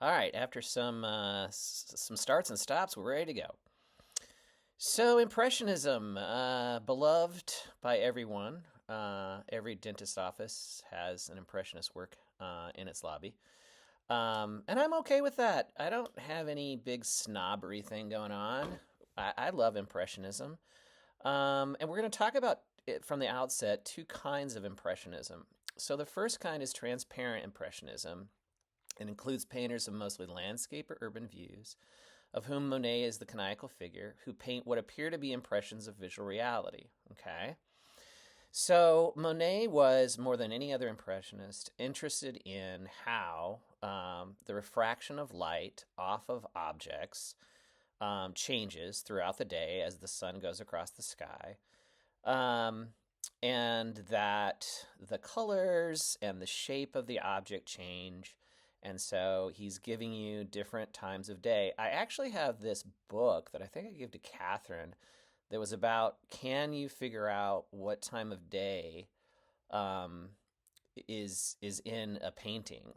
All right, after some starts and stops, we're ready to go. So, Impressionism, beloved by everyone. Every dentist office has an Impressionist work in its lobby. And I'm okay with that. I don't have any big snobbery thing going on. I love Impressionism. And we're going to talk about it from the outset two kinds of Impressionism. So, the first kind is transparent Impressionism. It includes painters of mostly landscape or urban views, of whom Monet is the canonical figure, who paint what appear to be impressions of visual reality. Okay? So Monet was, more than any other impressionist, interested in how the refraction of light off of objects changes throughout the day as the sun goes across the sky. Um, and that the colors and the shape of the object change. And so he's giving you different times of day. I actually have this book that I think I gave to Catherine that was about, can you figure out what time of day um, is in a painting?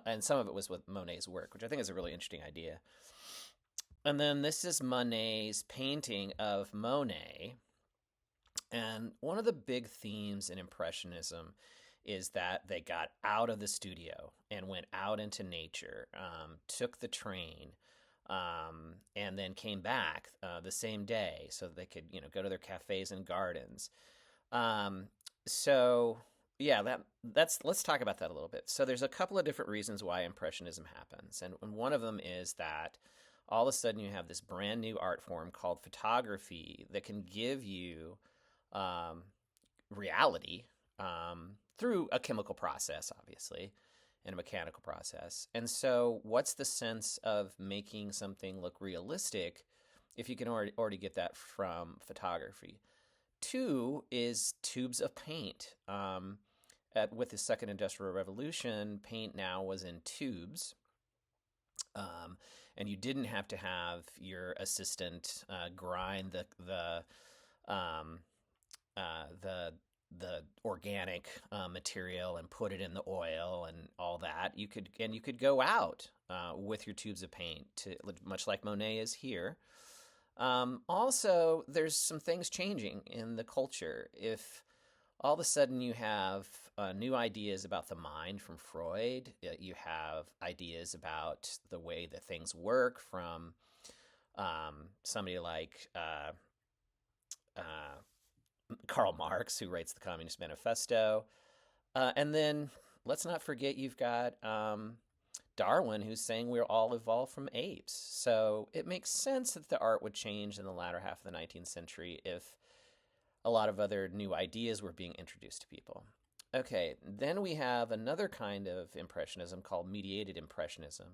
And some of it was with Monet's work, which I think is a really interesting idea. And then this is Monet's painting of Monet. And one of the big themes in Impressionism is that they got out of the studio and went out into nature, took the train, and then came back the same day so they could, go to their cafes and gardens. Um, so yeah, that's let's talk about that a little bit. So there's a couple of different reasons why Impressionism happens, and one of them is that all of a sudden you have this brand new art form called photography that can give you um, reality through a chemical process, obviously, and a mechanical process. And so, what's the sense of making something look realistic if you can already get that from photography? Two is tubes of paint. With the Second Industrial Revolution, paint now was in tubes. And you didn't have to have your assistant grind um, the organic material and put it in the oil and all that. You could go out with your tubes of paint, much like Monet is here. Also, there's some things changing in the culture. If all of a sudden you have new ideas about the mind from Freud, you have ideas about the way that things work from somebody like Karl Marx, who writes the Communist Manifesto. And then let's not forget you've got Darwin, who's saying we're all evolved from apes. So it makes sense that the art would change in the latter half of the 19th century if a lot of other new ideas were being introduced to people. Okay, then we have another kind of Impressionism called mediated Impressionism.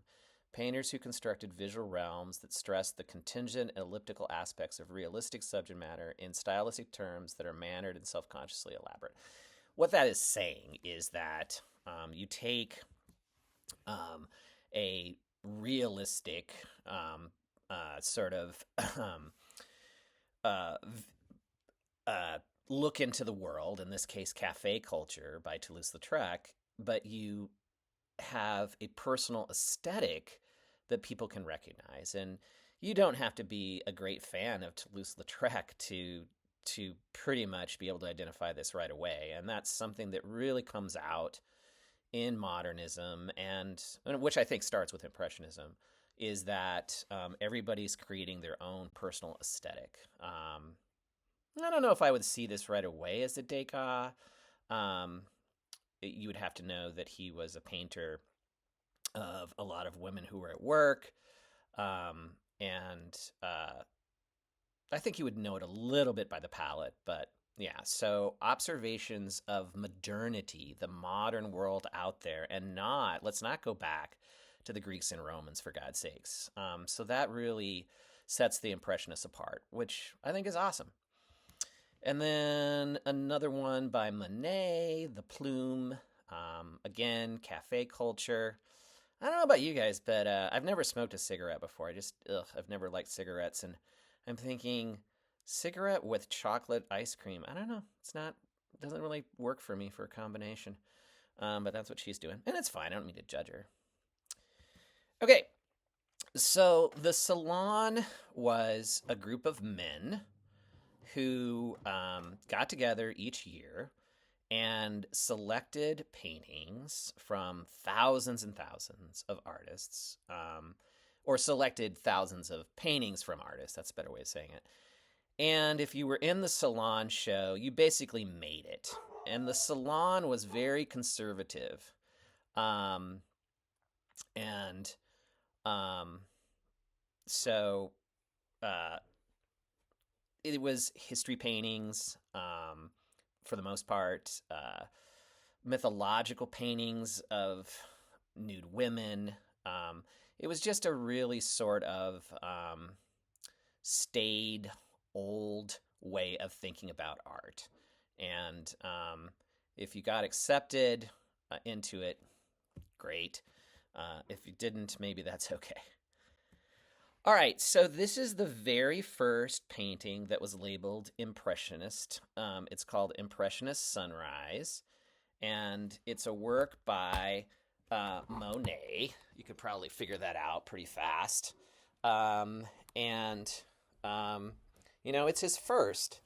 Painters who constructed visual realms that stress the contingent and elliptical aspects of realistic subject matter in stylistic terms that are mannered and self-consciously elaborate. What that is saying is that you take a realistic sort of look into the world, in this case, cafe culture by Toulouse-Lautrec, but you have a personal aesthetic that people can recognize. And you don't have to be a great fan of Toulouse-Lautrec to pretty much be able to identify this right away. And that's something that really comes out in modernism, and which I think starts with Impressionism, is that everybody's creating their own personal aesthetic. I don't know if I would see this right away as a Degas. You would have to know that he was a painter of a lot of women who were at work. And I think you would know it a little bit by the palette, but yeah. So observations of modernity, the modern world out there, and let's not go back to the Greeks and Romans, for God's sakes. So that really sets the Impressionists apart, which I think is awesome. And then another one by Monet, The Plume. Again, cafe culture. I don't know about you guys, but I've never smoked a cigarette before. I've never liked cigarettes. And I'm thinking, cigarette with chocolate ice cream. I don't know. Doesn't really work for me for a combination. But that's what she's doing. And it's fine. I don't mean to judge her. Okay. So the salon was a group of men who got together each year and selected paintings from thousands and thousands of artists, or selected thousands of paintings from artists. That's a better way of saying it. And if you were in the salon show, you basically made it. And the salon was very conservative. And so it was history paintings, for the most part, mythological paintings of nude women. It was just a really sort of staid, old way of thinking about art. And if you got accepted into it, great. If you didn't, maybe that's okay. All right, so this is the very first painting that was labeled Impressionist. It's called Impressionist Sunrise, and it's a work by Monet. You could probably figure that out pretty fast. It's his first.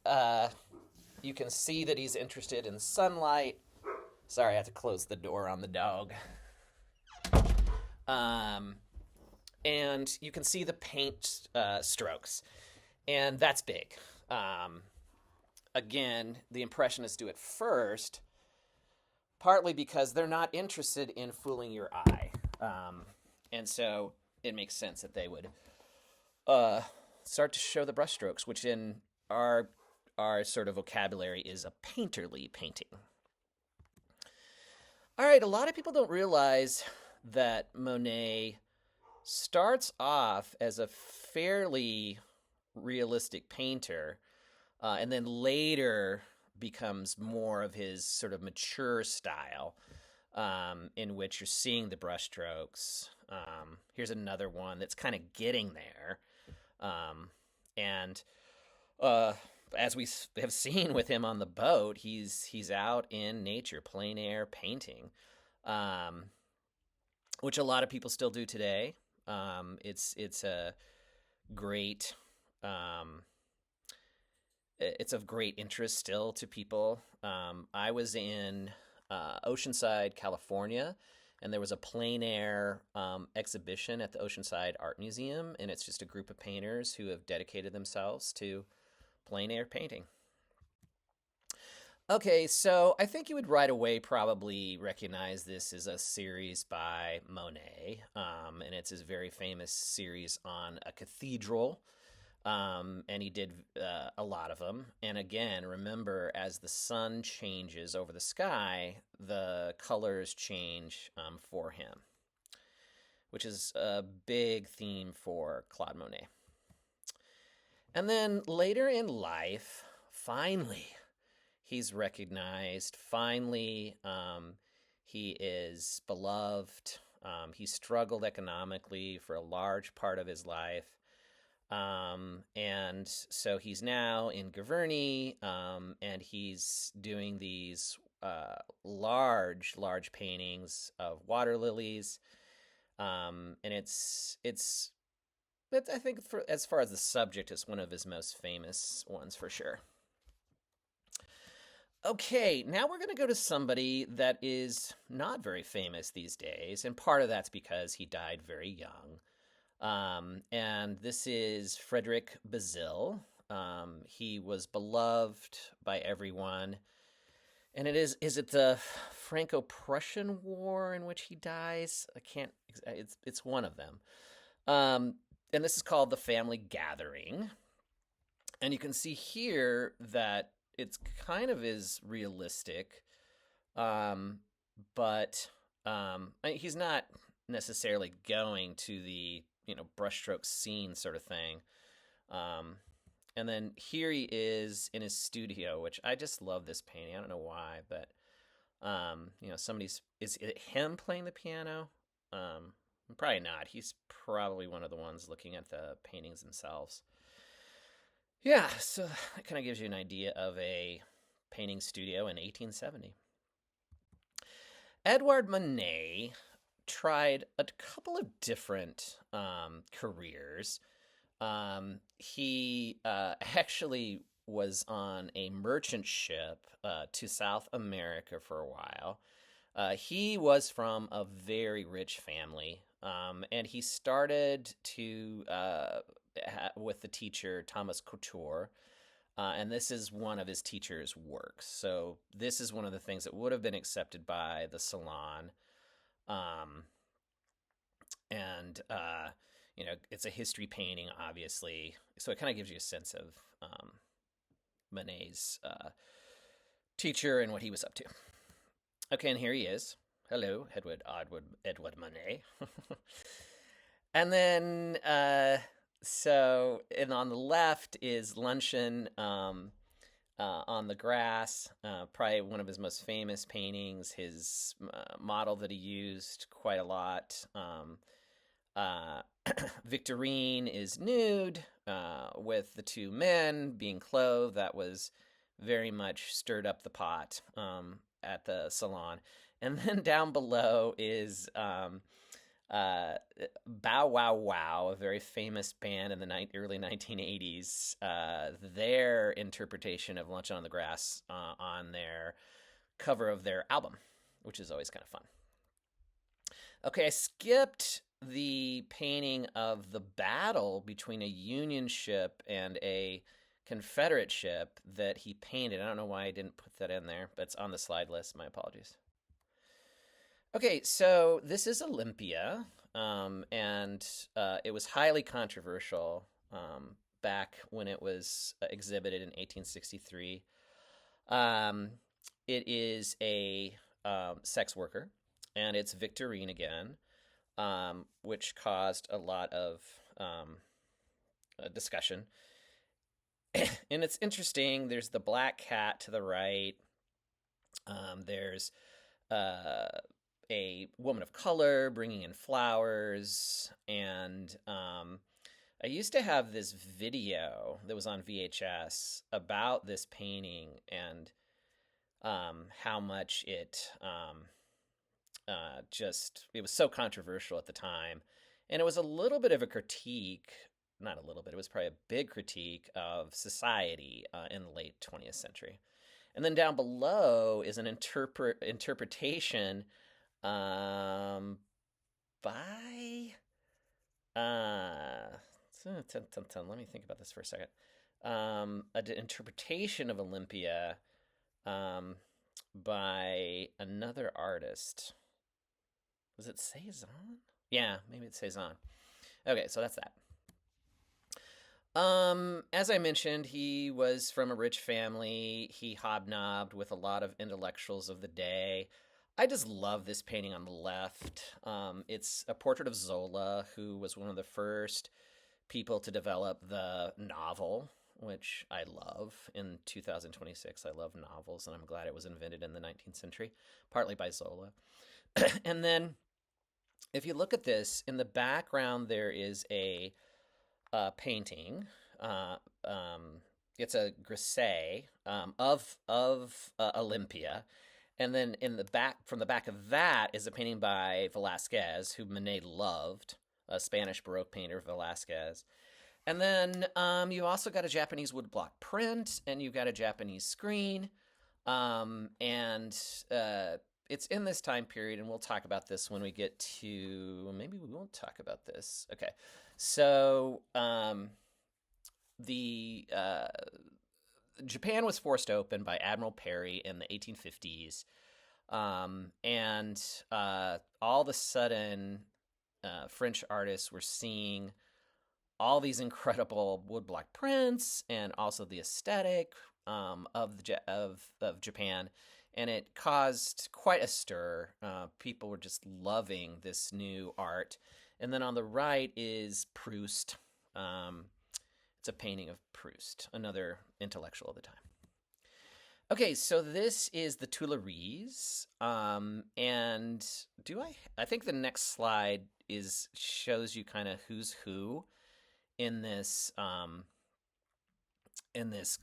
You can see that he's interested in sunlight. Sorry, I have to close the door on the dog. And you can see the paint strokes, and that's big. Again, the Impressionists do it first, partly because they're not interested in fooling your eye. And so it makes sense that they would start to show the brushstrokes, which in our sort of vocabulary is a painterly painting. All right, a lot of people don't realize that Monet starts off as a fairly realistic painter, and then later becomes more of his sort of mature style, in which you're seeing the brushstrokes. Here's another one that's kind of getting there. As we have seen with him on the boat, he's out in nature, plein air painting, which a lot of people still do today. It's a great it's of great interest still to people. I was in Oceanside, California, and there was a plein air exhibition at the Oceanside Art Museum, and it's just a group of painters who have dedicated themselves to plein air painting. Okay, so I think you would right away probably recognize this as a series by Monet, and it's his very famous series on a cathedral, and he did a lot of them. And again, remember, as the sun changes over the sky, the colors change for him, which is a big theme for Claude Monet. And then later in life, finally, he's recognized. Finally, he is beloved. He struggled economically for a large part of his life. And so he's now in Giverny, and he's doing these large paintings of water lilies. And it's I think as far as the subject, it's one of his most famous ones for sure. Okay, now we're going to go to somebody that is not very famous these days, and part of that's because he died very young. And this is Frederick Bazille. He was beloved by everyone. And is it the Franco-Prussian War in which he dies? It's one of them. And this is called The Family Gathering. And you can see here that it's kind of is realistic, but he's not necessarily going to the brushstroke scene sort of thing. And then here he is in his studio, which I just love this painting. I don't know why, but is it him playing the piano? Probably not. He's probably one of the ones looking at the paintings themselves. Yeah, so that kind of gives you an idea of a painting studio in 1870. Edouard Manet tried a couple of different careers. He actually was on a merchant ship to South America for a while. He was from a very rich family, and he started to with the teacher Thomas Couture, and this is one of his teacher's works. So this is one of the things that would have been accepted by the Salon, um, and it's a history painting, obviously. So it kind of gives you a sense of Monet's teacher and what he was up to. Okay, and here he is. Hello, Edward Monet. And then, and on the left is Luncheon on the Grass, probably one of his most famous paintings, his model that he used quite a lot. Victorine is nude with the two men being clothed. That was very much stirred up the pot at the Salon. And then down below is Bow Wow Wow, a very famous band in the early 1980s. Their interpretation of Luncheon on the Grass on their cover of their album, which is always kind of fun. Okay, I skipped the painting of the battle between a Union ship and a Confederate ship that he painted. I don't know why I didn't put that in there, but it's on the slide list. My apologies. Okay, so this is Olympia, and it was highly controversial back when it was exhibited in 1863. It is a sex worker, and it's Victorine again, which caused a lot of discussion. And it's interesting. There's the black cat to the right. There's a woman of color bringing in flowers. And I used to have this video that was on VHS about this painting and how much it it was so controversial at the time. And it was a little bit of a critique. Not a little bit, it was probably a big critique of society in the late 20th century. And then down below is an interpretation by let me think about this for a second. An interpretation of Olympia by another artist. Was it Cezanne? Yeah, maybe it's Cezanne. Okay, so that's that. As I mentioned, he was from a rich family. He hobnobbed with a lot of intellectuals of the day. I just love this painting on the left. It's a portrait of Zola, who was one of the first people to develop the novel, which I love. In 2026, I love novels, and I'm glad it was invented in the 19th century, partly by Zola. And then, if you look at this, in the background there is a painting. It's a grisaille of Olympia, and then from the back of that is a painting by Velázquez, who Monet loved, a Spanish Baroque painter, Velázquez. And then you also got a Japanese woodblock print, and you've got a Japanese screen, and it's in this time period, and we'll talk about this when we get to. Maybe we won't talk about this. Okay. So Japan was forced open by Admiral Perry in the 1850s, and all of a sudden, French artists were seeing all these incredible woodblock prints and also the aesthetic of Japan, and it caused quite a stir. People were just loving this new art. And then on the right is Proust. It's a painting of Proust, another intellectual of the time. Okay, so this is the Tuileries, and I think the next slide shows you kind of who's who in this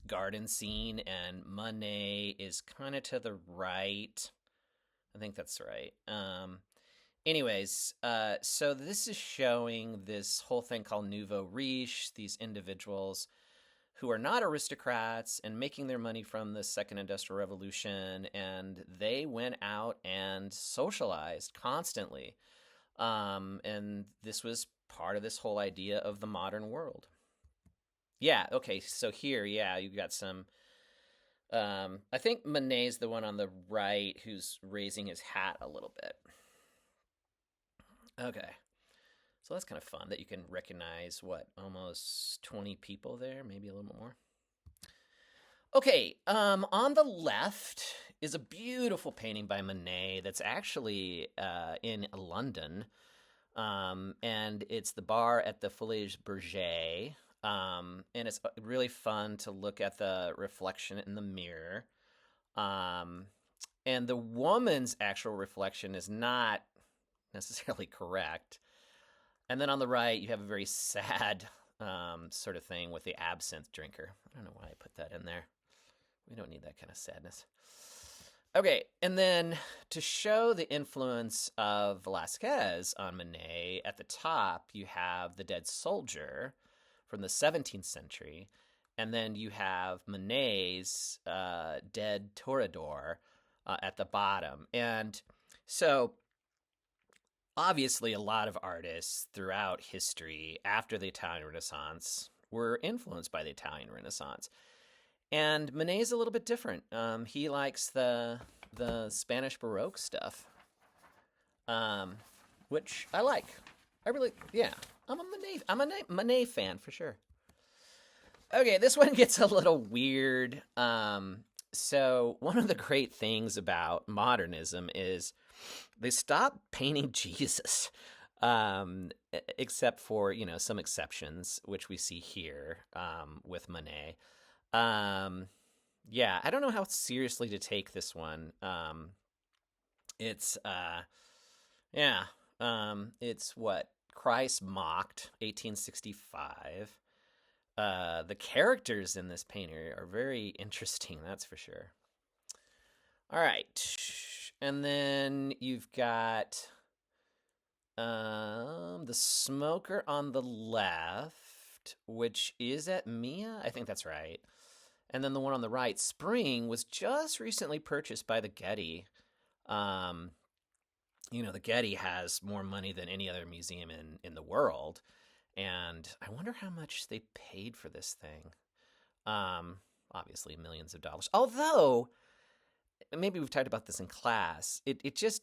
garden scene, and Monet is kind of to the right I think that's right. Anyways, so this is showing this whole thing called nouveau riche, these individuals who are not aristocrats and making their money from the Second Industrial Revolution, and they went out and socialized constantly. And this was part of this whole idea of the modern world. Yeah, okay, so here, yeah, you've got some. I think Monet's the one on the right who's raising his hat a little bit. Okay. So that's kind of fun that you can recognize, what, almost 20 people there, maybe a little bit more. Okay, on the left is a beautiful painting by Monet that's actually in London, and it's the bar at the Folies Bergère, and it's really fun to look at the reflection in the mirror. And the woman's actual reflection is not necessarily correct. And then on the right, you have a very sad sort of thing with the absinthe drinker. I don't know why I put that in there. We don't need that kind of sadness. Okay, and then to show the influence of Velázquez on Monet, at the top you have the dead soldier from the 17th century, and then you have Monet's dead toreador at the bottom. And so obviously a lot of artists throughout history after the Italian Renaissance were influenced by the Italian Renaissance. And Monet's a little bit different. He likes the Spanish Baroque stuff, which I like. I really, yeah. I'm a Monet fan for sure. Okay, this one gets a little weird. So one of the great things about modernism is they stopped painting Jesus, except for, some exceptions, which we see here with Monet. Yeah, I don't know how seriously to take this one. It's what Christ mocked, 1865. The characters in this painting are very interesting, that's for sure. All right, and then you've got the smoker on the left, which is at Mia. I think that's right. And then the one on the right, Spring, was just recently purchased by the Getty. The Getty has more money than any other museum in the world. And I wonder how much they paid for this thing. Obviously, millions of dollars. Although, maybe we've talked about this in class, it's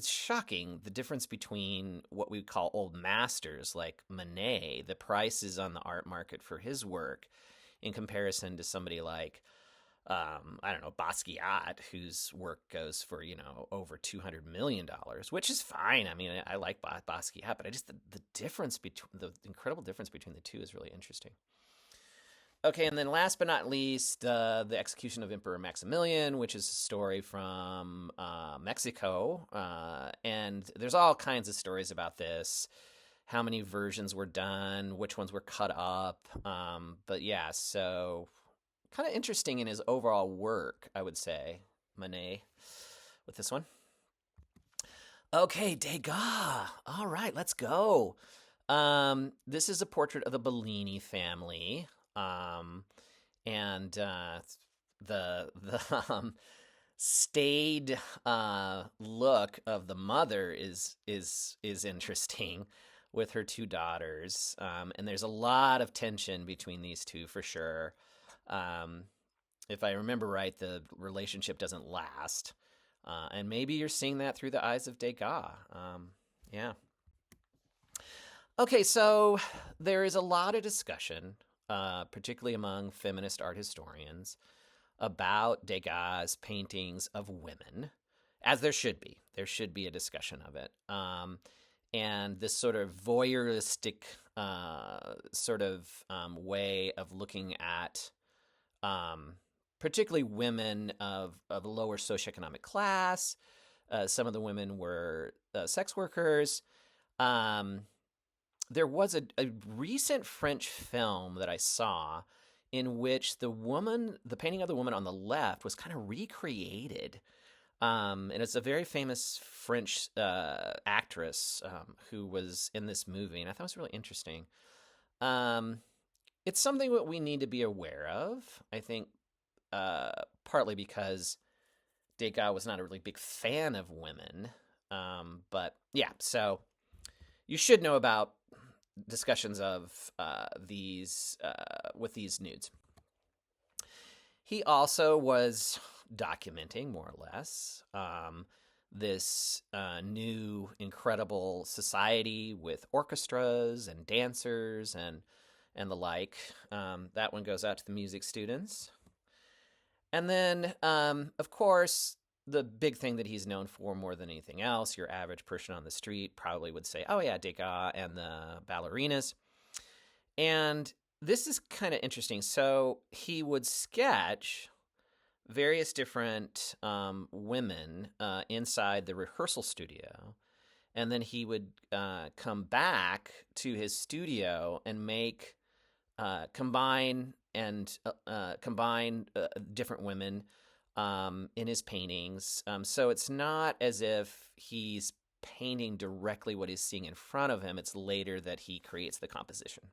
shocking the difference between what we call old masters like Monet, the prices on the art market for his work, in comparison to somebody like, Basquiat, whose work goes for, over $200 million, which is fine. I mean, I like Basquiat, but the difference between the incredible difference between the two is really interesting. Okay, and then last but not least, the execution of Emperor Maximilian, which is a story from Mexico, and there's all kinds of stories about this. How many versions were done, which ones were cut up. But yeah, so kind of interesting in his overall work, I would say, Monet, with this one. Okay, Degas. All right, let's go. This is a portrait of the Bellini family. And the staid look of the mother is interesting, with her two daughters, and there's a lot of tension between these two for sure. If I remember right, the relationship doesn't last, and maybe you're seeing that through the eyes of Degas. Yeah. Okay, so there is a lot of discussion, particularly among feminist art historians, about Degas' paintings of women, as there should be. There should be a discussion of it. And this sort of voyeuristic way of looking at particularly women of lower socioeconomic class. Some of the women were sex workers. There was a recent French film that I saw in which the painting of the woman on the left was kind of recreated And it's a very famous French actress who was in this movie, and I thought it was really interesting. Um, it's something that we need to be aware of, I think, partly because Degas was not a really big fan of women. But yeah, so you should know about discussions of these with these nudes. He also was documenting, more or less, this new incredible society with orchestras and dancers and the like. That one goes out to the music students. And then, of course, the big thing that he's known for more than anything else, your average person on the street probably would say, oh yeah, Degas and the ballerinas. And this is kind of interesting. So he would sketch various different women inside the rehearsal studio. And then he would come back to his studio and make combine different women in his paintings. So it's not as if he's painting directly what he's seeing in front of him. It's later that he creates the composition.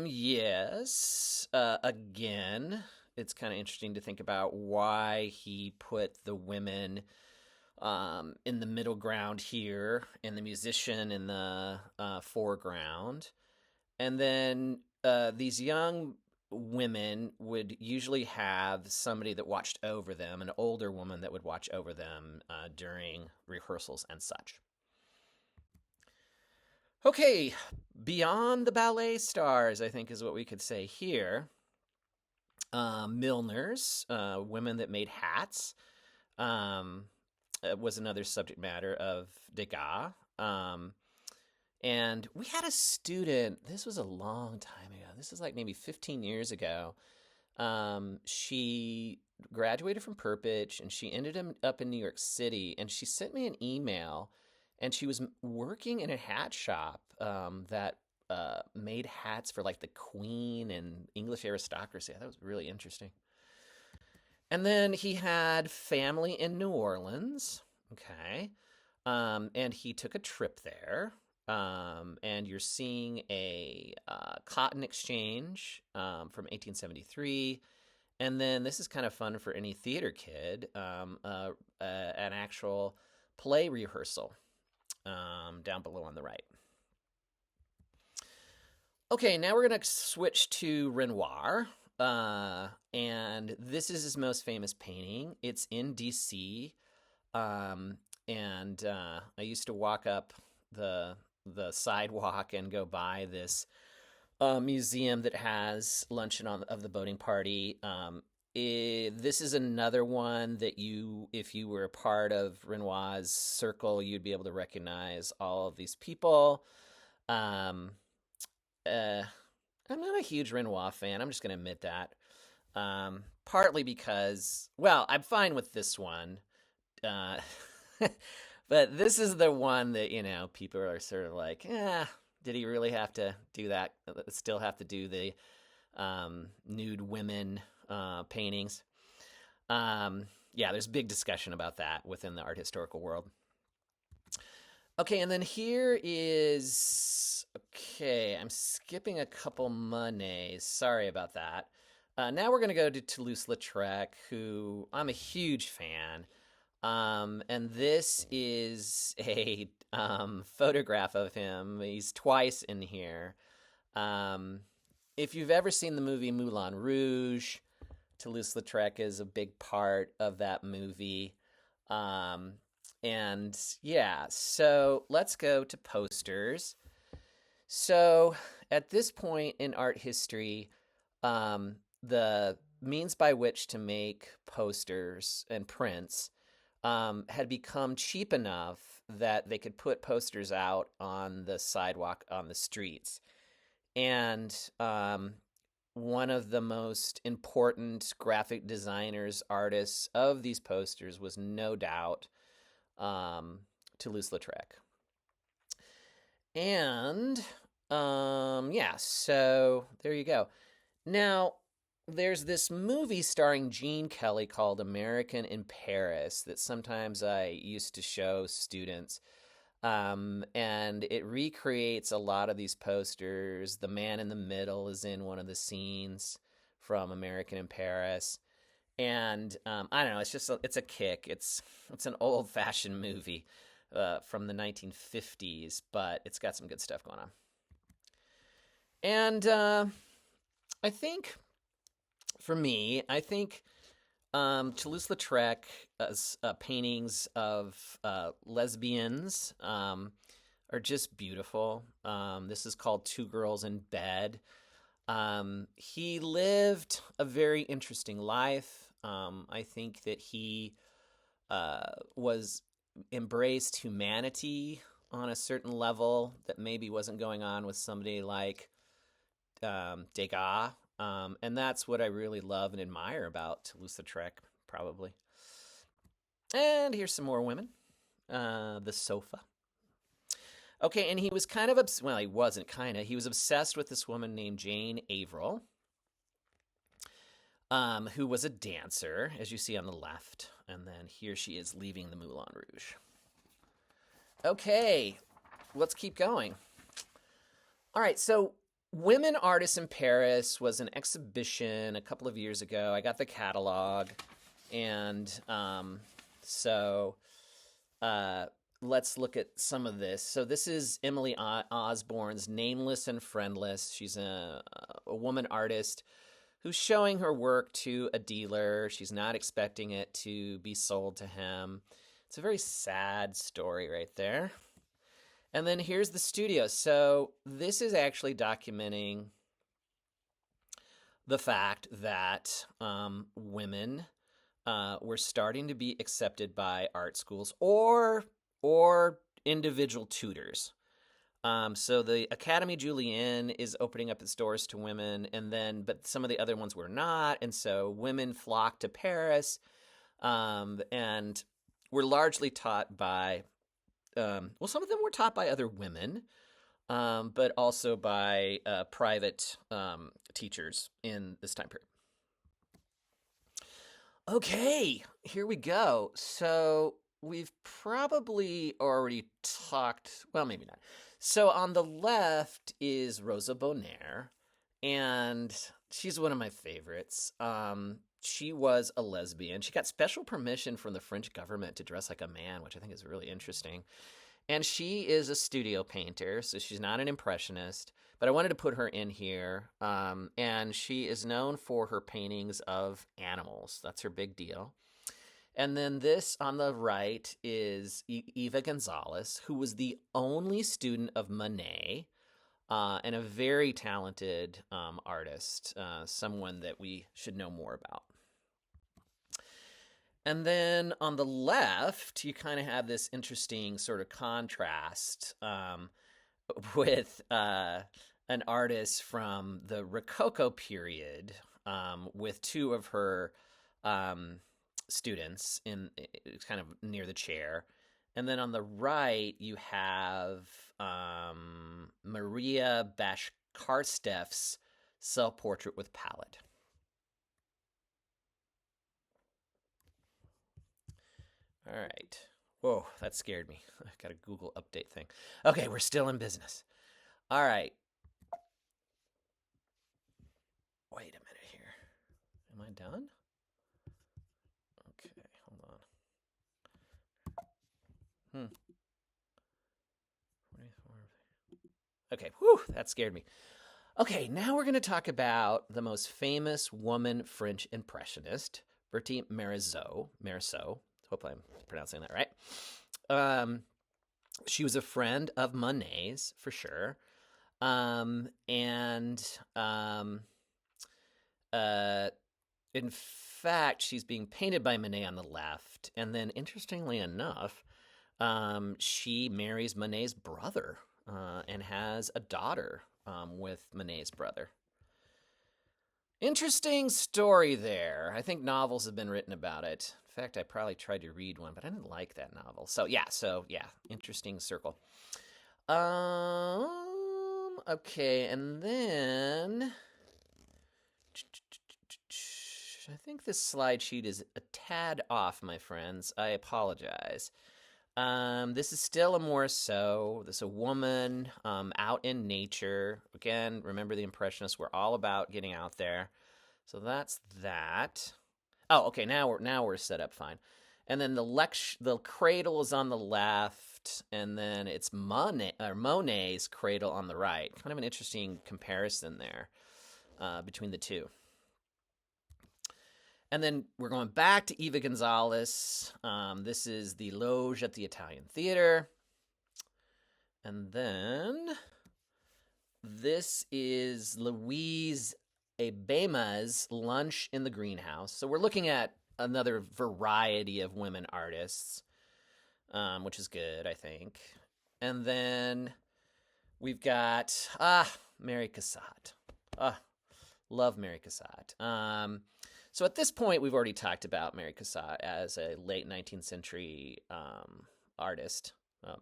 Yes. Again, it's kind of interesting to think about why he put the women in the middle ground here and the musician in the foreground. And then these young women would usually have somebody that watched over them, an older woman that would watch over them during rehearsals and such. Okay, beyond the ballet stars, I think is what we could say here. Milliners, women that made hats, was another subject matter of Degas. And we had a student, this was a long time ago. This was like maybe 15 years ago. She graduated from Perpich and she ended up in New York City. And she sent me an email. And she was working in a hat shop that made hats for like the Queen and English aristocracy. That was really interesting. And then he had family in New Orleans. Okay. And he took a trip there. And you're seeing a cotton exchange from 1873. And then this is kind of fun for any theater kid, an actual play rehearsal. Down below on the right. Okay, now we're going to switch to Renoir. And this is his most famous painting. It's in D.C. And I used to walk up the sidewalk and go by this museum that has luncheon of the boating party. This is another one that if you were a part of Renoir's circle, you'd be able to recognize all of these people. I'm not a huge Renoir fan. I'm just going to admit that. Partly because, well, I'm fine with this one. But this is the one that, people are sort of like, did he really have to do that? Still have to do the nude women paintings. There's big discussion about that within the art historical world. Okay, and then here is, I'm skipping a couple Monets. Sorry about that. Now we're going to go to Toulouse-Lautrec, who I'm a huge fan. And this is a photograph of him. He's twice in here. If you've ever seen the movie Moulin Rouge, Toulouse-Lautrec is a big part of that movie. So let's go to posters. So at this point in art history, the means by which to make posters and prints had become cheap enough that they could put posters out on the sidewalk on the streets. And one of the most important graphic designers, artists of these posters was no doubt Toulouse-Lautrec. And so there you go. Now, there's this movie starring Gene Kelly called American in Paris that sometimes I used to show students. And it recreates a lot of these posters. The man in the middle is in one of the scenes from American in Paris. And I don't know, it's a kick. It's an old-fashioned movie from the 1950s, but it's got some good stuff going on. And I think, for me, Toulouse-Lautrec's paintings of lesbians are just beautiful. This is called Two Girls in Bed. He lived a very interesting life. I think that he was embraced humanity on a certain level that maybe wasn't going on with somebody like Degas. And that's what I really love and admire about Toulouse-Lautrec, probably. And here's some more women. The sofa. Okay, and he was kind of well, he wasn't kind of. He was obsessed with this woman named Jane Averill, who was a dancer, as you see on the left. And then here she is leaving the Moulin Rouge. Okay, let's keep going. All right, so Women Artists in Paris was an exhibition a couple of years ago. I got the catalog, and let's look at some of this. So this is Emily Osborne's Nameless and Friendless. She's a woman artist who's showing her work to a dealer. She's not expecting it to be sold to him. It's a very sad story right there. And then here's the studio. So this is actually documenting the fact that women were starting to be accepted by art schools or individual tutors. So the Académie Julienne is opening up its doors to women, but some of the other ones were not, and so women flocked to Paris, and were largely taught by. Some of them were taught by other women, but also by private teachers in this time period. Okay, here we go. So we've probably already talked, well, maybe not. So on the left is Rosa Bonheur, and she's one of my favorites. She was a lesbian. She got special permission from the French government to dress like a man, which I think is really interesting. And she is a studio painter, so she's not an impressionist, but I wanted to put her in here. And she is known for her paintings of animals. That's her big deal. And then this on the right is Eva Gonzalez, who was the only student of Monet, and a very talented artist, someone that we should know more about. And then on the left, you kind of have this interesting sort of contrast with an artist from the Rococo period with two of her students in kind of near the chair. And then on the right, you have Maria Bashkarsteff's self-portrait with palette. All right. Whoa, that scared me. I've got a Google update thing. Okay, we're still in business. All right. Wait a minute here. Am I done? Okay, hold on. 44. Okay, whew, that scared me. Okay, now we're going to talk about the most famous woman French impressionist, Berthe Morisot. Hope I'm pronouncing that right. She was a friend of Monet's, for sure. In fact, she's being painted by Monet on the left. And then, interestingly enough, she marries Monet's brother and has a daughter with Monet's brother. Interesting story there. I think novels have been written about it. In fact, I probably tried to read one, but I didn't like that novel. So yeah, interesting circle. Okay, and then I think this slide sheet is a tad off, my friends. I apologize. This is still a more so. This is a woman out in nature. Again, remember the Impressionists were all about getting out there. So that's that. Oh, okay. Now we're set up fine. And then the cradle is on the left, and then it's Monet's cradle on the right. Kind of an interesting comparison there between the two. And then we're going back to Eva Gonzalez. This is the Loge at the Italian Theater. And then this is Louise Ebema's Lunch in the Greenhouse. So we're looking at another variety of women artists, which is good, I think. And then we've got, Mary Cassatt. Love Mary Cassatt. So at this point, we've already talked about Mary Cassatt as a late 19th century artist,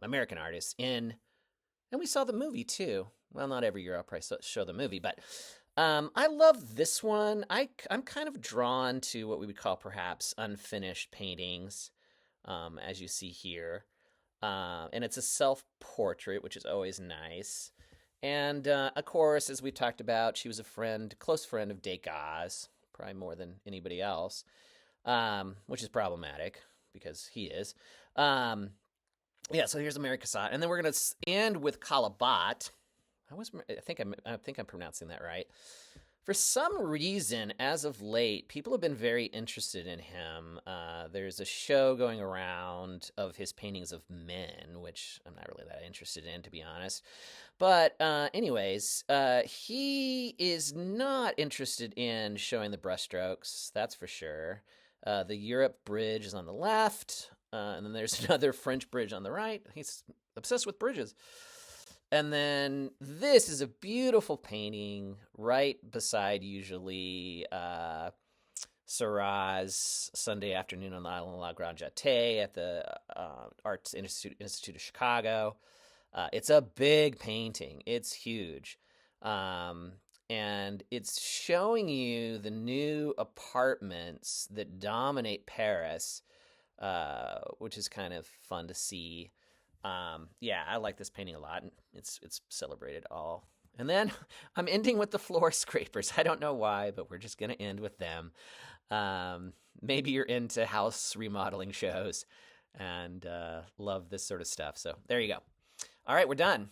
American artist, and we saw the movie too. Well, not every year I'll probably show the movie, but I love this one. I'm kind of drawn to what we would call perhaps unfinished paintings, as you see here. And it's a self-portrait, which is always nice. And of course, as we talked about, she was a close friend of Degas, probably more than anybody else, which is problematic because he is. Yeah, so here's Mary Cassatt, and then we're going to end with Calabat. I think I'm pronouncing that right. For some reason, as of late, people have been very interested in him. There's a show going around of his paintings of men, which I'm not really that interested in, to be honest. But anyways, he is not interested in showing the brushstrokes, that's for sure. The Europe Bridge is on the left, and then there's another French bridge on the right. He's obsessed with bridges. And then this is a beautiful painting right beside usually Seurat's Sunday Afternoon on the Island of La Grande Jatte at the Arts Institute of Chicago. It's a big painting. It's huge. And it's showing you the new apartments that dominate Paris, which is kind of fun to see. Yeah, I like this painting a lot. It's celebrated all. And then I'm ending with the floor scrapers. I don't know why, but we're just going to end with them. Maybe you're into house remodeling shows and love this sort of stuff. So there you go. All right, we're done.